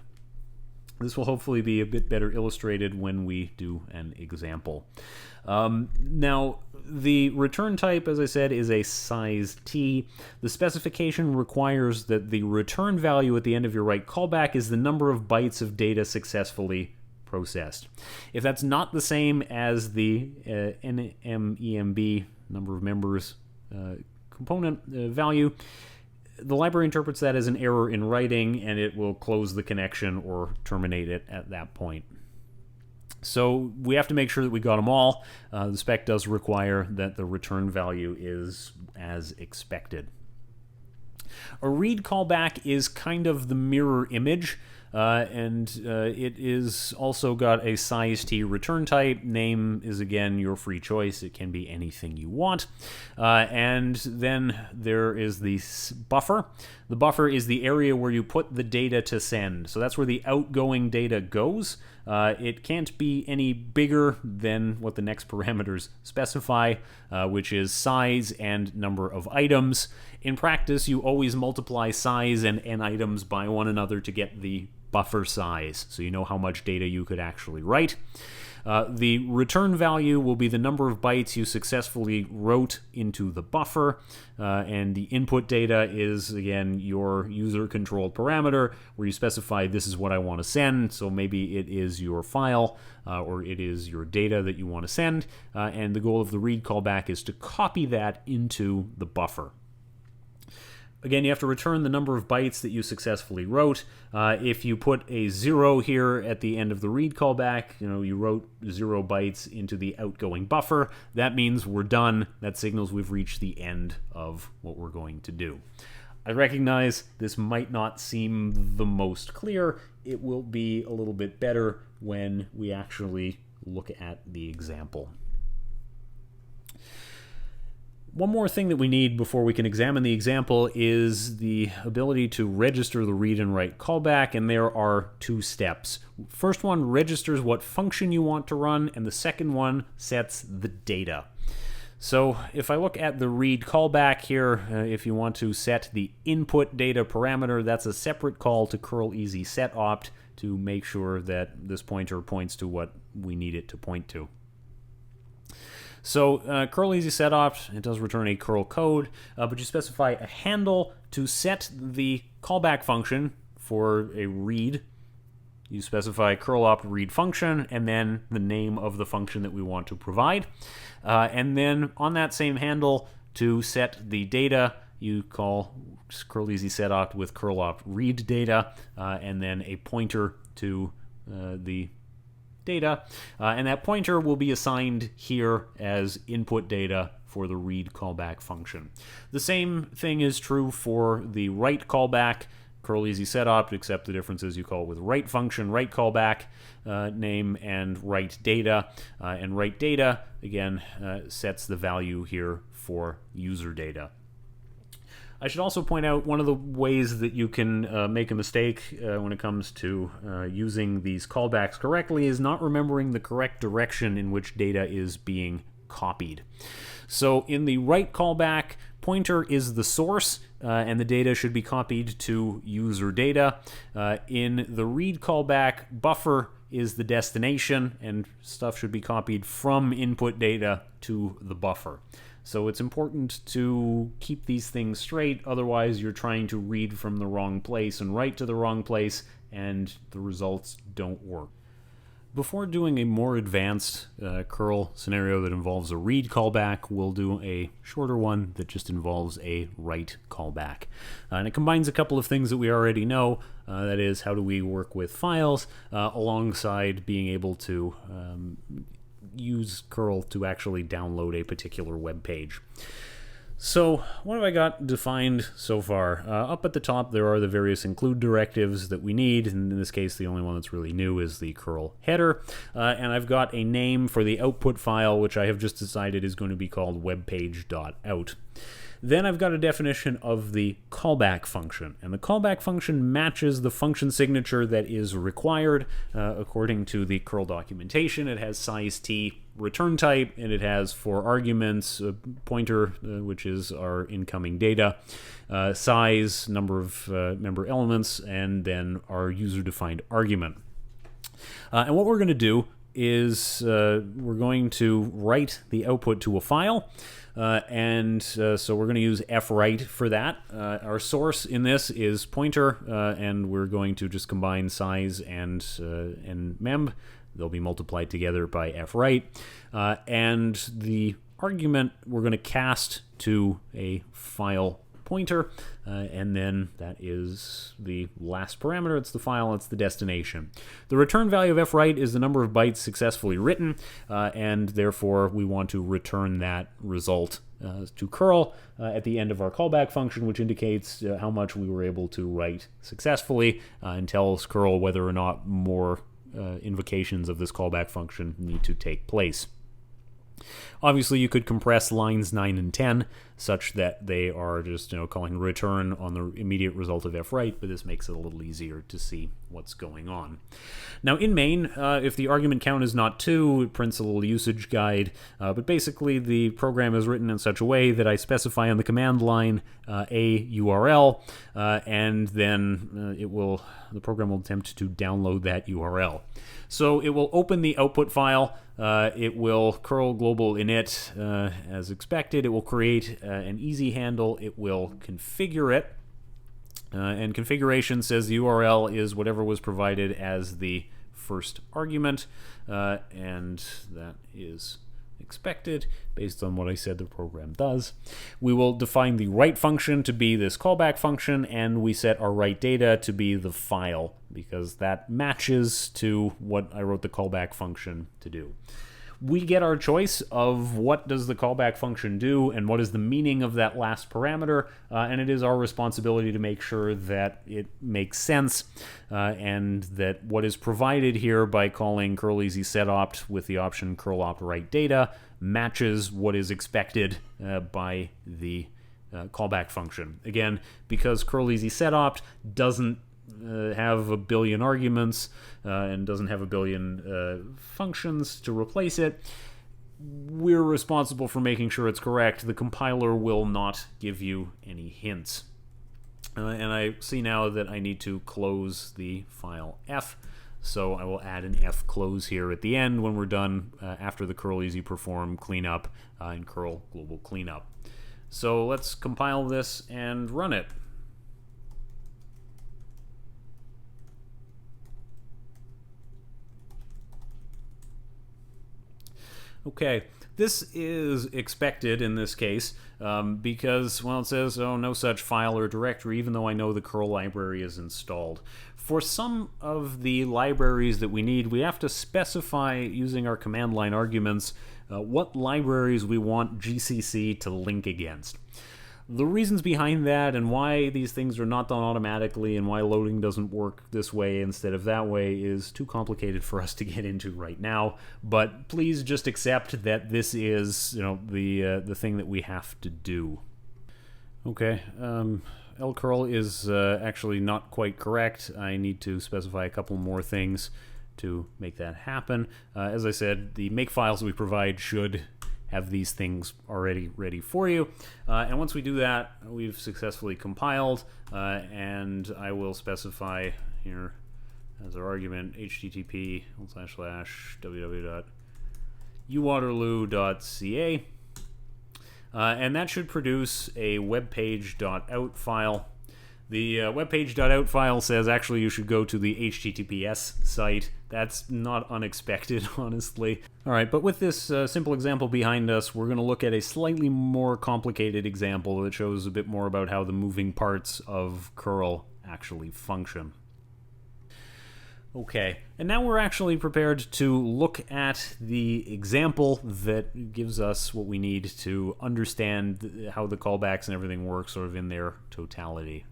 This will hopefully be a bit better illustrated when we do an example. Now, the return type, as I said, is a size t. The specification requires that the return value at the end of your write callback is the number of bytes of data successfully processed. If that's not the same as the NMEMB, number of members, component value, the library interprets that as an error in writing, and it will close the connection or terminate it at that point. So we have to make sure that we got them all. The spec does require that the return value is as expected. A read callback is kind of the mirror image. It is also got a size t return type. Name is again your free choice. It can be anything you want. And then there is the buffer. The buffer is the area where you put the data to send. So that's where the outgoing data goes. It can't be any bigger than what the next parameters specify, which is size and number of items. In practice, you always multiply size and n items by one another to get the buffer size, so you know how much data you could actually write. The return value will be the number of bytes you successfully wrote into the buffer, and the input data is, again, your user-controlled parameter where you specify this is what I want to send, so maybe it is your file or it is your data that you want to send, and the goal of the read callback is to copy that into the buffer. Again, you have to return the number of bytes that you successfully wrote. If you put a 0 here at the end of the read callback, you wrote 0 bytes into the outgoing buffer, that means we're done. That signals we've reached the end of what we're going to do. I recognize this might not seem the most clear. It will be a little bit better when we actually look at the example. One more thing that we need before we can examine the example is the ability to register the read and write callback, and there are 2 steps. First one registers what function you want to run, and the second one sets the data. So if I look at the read callback here, if you want to set the input data parameter, that's a separate call to curl easy set opt to make sure that this pointer points to what we need it to point to. So curl easy set opt, it does return a curl code, but you specify a handle to set the callback function for a read. You specify curl opt read function and then the name of the function that we want to provide. And then on that same handle to set the data, you call curl easy set opt with curl opt read data and then a pointer to the data, and that pointer will be assigned here as input data for the read callback function. The same thing is true for the write callback, curl easy set opt, except the difference is you call it with write function, write callback name, and write data. And write data, again, sets the value here for user data. I should also point out one of the ways that you can make a mistake when it comes to using these callbacks correctly is not remembering the correct direction in which data is being copied. So in the write callback, pointer is the source, and the data should be copied to user data. In the read callback, buffer is the destination, and stuff should be copied from input data to the buffer. So it's important to keep these things straight, otherwise you're trying to read from the wrong place and write to the wrong place, and the results don't work. Before doing a more advanced curl scenario that involves a read callback, we'll do a shorter one that just involves a write callback. And it combines a couple of things that we already know, that is, how do we work with files, alongside being able to use curl to actually download a particular web page. So what have I got defined so far? Up at the top there are the various include directives that we need, and in this case the only one that's really new is the curl header, and I've got a name for the output file which I have just decided is going to be called webpage.out. Then I've got a definition of the callback function, and the callback function matches the function signature that is required according to the curl documentation. It has size t return type, and it has 4 arguments, a pointer, which is our incoming data, size, number of member elements, and then our user-defined argument. And what we're going to do is we're going to write the output to a file, so we're going to use fwrite for that. Our source in this is pointer, and we're going to just combine size and mem. They'll be multiplied together by fwrite, and the argument we're going to cast to a file pointer, and then that is the last parameter. It's the file, it's the destination. The return value of fwrite is the number of bytes successfully written, and therefore we want to return that result to curl at the end of our callback function, which indicates how much we were able to write successfully, and tells curl whether or not more invocations of this callback function need to take place. Obviously, you could compress lines 9 and 10 such that they are just calling return on the immediate result of fwrite, but this makes it a little easier to see what's going on. Now, in main, if the argument count is not 2, it prints a little usage guide, but basically the program is written in such a way that I specify on the command line a URL, and then the program will attempt to download that URL. So it will open the output file, it will curl global init as expected, it will create an easy handle, it will configure it, and configuration says the URL is whatever was provided as the first argument, and that is expected based on what I said the program does. We will define the write function to be this callback function, and we set our write data to be the file, because that matches to what I wrote the callback function to do. We get our choice of what does the callback function do and what is the meaning of that last parameter, and it is our responsibility to make sure that it makes sense, and that what is provided here by calling curl easy setopt with the option curl opt write data matches what is expected by the callback function. Again, because curl easy setopt doesn't have a billion arguments and doesn't have a billion functions to replace it, we're responsible for making sure it's correct. The compiler will not give you any hints. And I see now that I need to close the file F, so I will add an F close here at the end when we're done after the curl easy perform cleanup and curl global cleanup. So let's compile this and run it. Okay, this is expected in this case because, well, it says, oh, no such file or directory, even though I know the curl library is installed. For some of the libraries that we need, we have to specify using our command line arguments what libraries we want GCC to link against. The reasons behind that and why these things are not done automatically and why loading doesn't work this way instead of that way is too complicated for us to get into right now, but please just accept that this is the thing that we have to do. Okay, lcurl is actually not quite correct. I need to specify a couple more things to make that happen. As I said, the makefiles we provide should have these things already ready for you. And once we do that, we've successfully compiled, and I will specify here as our argument http://www.uwaterloo.ca, and that should produce a webpage.out file. The webpage.out file says actually you should go to the HTTPS site. That's not unexpected, honestly. All right, but with this simple example behind us, we're going to look at a slightly more complicated example that shows a bit more about how the moving parts of curl actually function. Okay, and now we're actually prepared to look at the example that gives us what we need to understand how the callbacks and everything work sort of in their totality.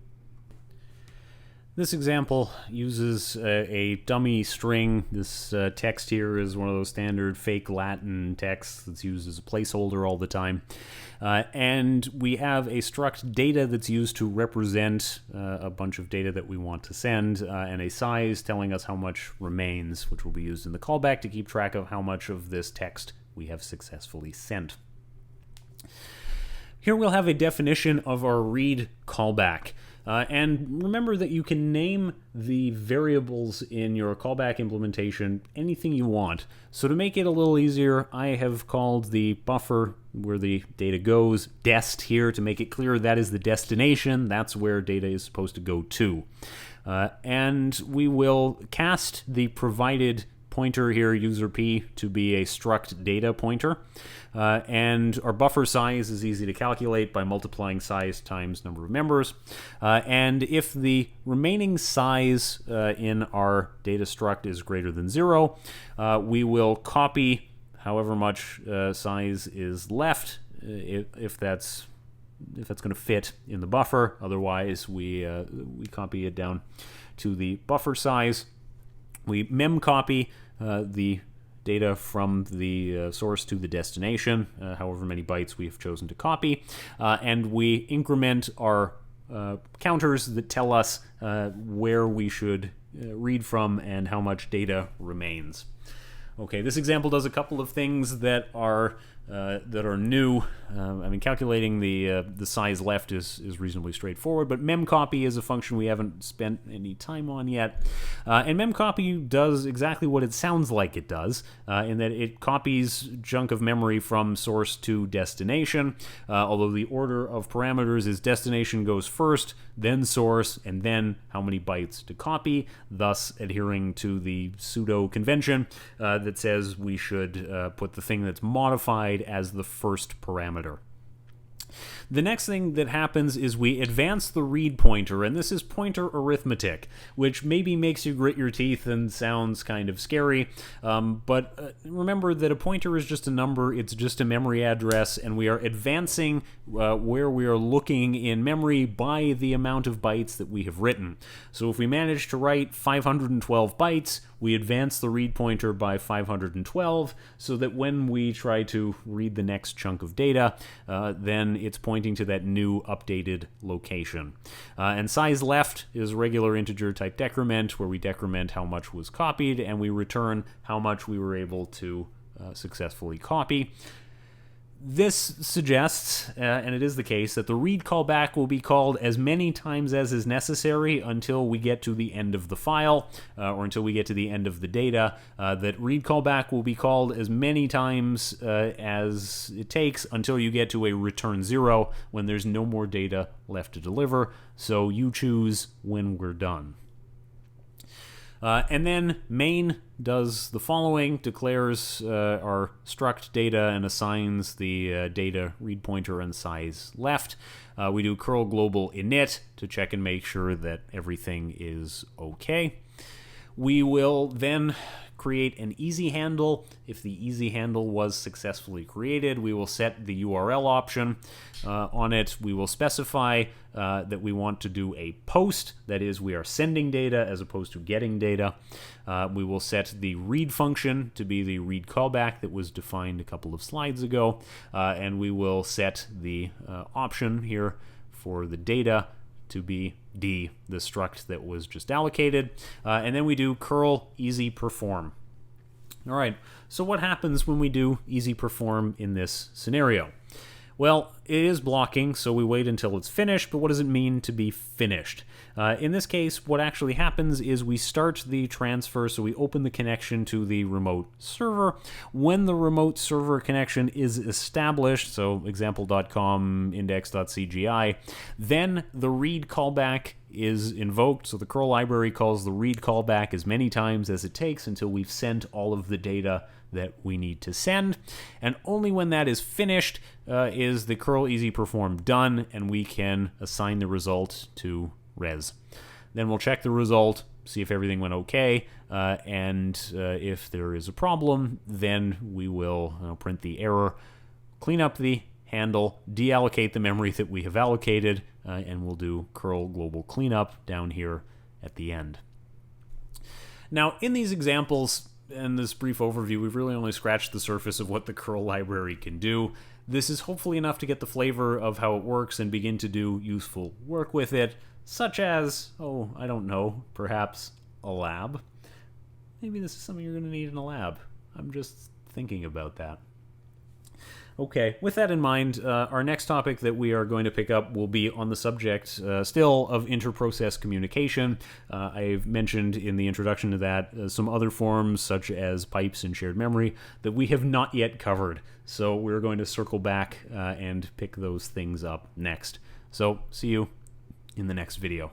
This example uses a dummy string. This text here is one of those standard fake Latin texts that's used as a placeholder all the time. And we have a struct data that's used to represent a bunch of data that we want to send, and a size telling us how much remains, which will be used in the callback to keep track of how much of this text we have successfully sent. Here we'll have a definition of our read callback. And remember that you can name the variables in your callback implementation anything you want. So to make it a little easier, I have called the buffer where the data goes dest here to make it clear that is the destination. That's where data is supposed to go to. And we will cast the provided pointer here, user p, to be a struct data pointer. And our buffer size is easy to calculate by multiplying size times number of members. And if the remaining size in our data struct is greater than 0, we will copy however much size is left, if that's going to fit in the buffer. Otherwise, we copy it down to the buffer size. We memcopy the data from the source to the destination, however many bytes we have chosen to copy, and we increment our counters that tell us where we should read from and how much data remains. Okay, this example does a couple of things that are new. I mean, calculating the size left is reasonably straightforward, but memcopy is a function we haven't spent any time on yet. And memcopy does exactly what it sounds like it does, in that it copies chunk of memory from source to destination, although the order of parameters is destination goes first, then source, and then how many bytes to copy, thus adhering to the pseudo convention that says we should put the thing that's modified as the first parameter. The next thing that happens is we advance the read pointer, and this is pointer arithmetic, which maybe makes you grit your teeth and sounds kind of scary, but remember that a pointer is just a number, it's just a memory address, and we are advancing where we are looking in memory by the amount of bytes that we have written. So if we manage to write 512 bytes, we advance the read pointer by 512, so that when we try to read the next chunk of data, then it's pointing to that new updated location. And size left is regular integer type decrement, where we decrement how much was copied, and we return how much we were able to successfully copy. This suggests, and it is the case, that the read callback will be called as many times as is necessary until we get to the end of the file, or until we get to the end of the data. That read callback will be called as many times as it takes until you get to a return 0, when there's no more data left to deliver. So you choose when we're done. And then main does the following: declares our struct data and assigns the data read pointer and size left. We do curl global init to check and make sure that everything is okay. We will then create an easy handle. If the easy handle was successfully created, we will set the URL option on it. We will specify that we want to do a post, that is, we are sending data as opposed to getting data. We will set the read function to be the read callback that was defined a couple of slides ago, and we will set the option here for the data to be D, the struct that was just allocated, and then we do curl easy perform. All right, so what happens when we do easy perform in this scenario? Well, it is blocking, so we wait until it's finished, but what does it mean to be finished? In this case, what actually happens is we start the transfer, so we open the connection to the remote server. When the remote server connection is established, so example.com index.cgi, then the read callback is invoked, so the curl library calls the read callback as many times as it takes until we've sent all of the data that we need to send, and only when that is finished is the curl easy perform done, and we can assign the result to res. Then we'll check the result, see if everything went okay, and if there is a problem, then we will print the error, clean up the handle, deallocate the memory that we have allocated, and we'll do curl global cleanup down here at the end. Now, in these examples and this brief overview, we've really only scratched the surface of what the curl library can do. This is hopefully enough to get the flavor of how it works and begin to do useful work with it, such as, oh, I don't know, perhaps a lab. Maybe this is something you're going to need in a lab. I'm just thinking about that. Okay, with that in mind, our next topic that we are going to pick up will be on the subject still of inter-process communication. I've mentioned in the introduction to that some other forms such as pipes and shared memory that we have not yet covered. So we're going to circle back and pick those things up next. So see you in the next video.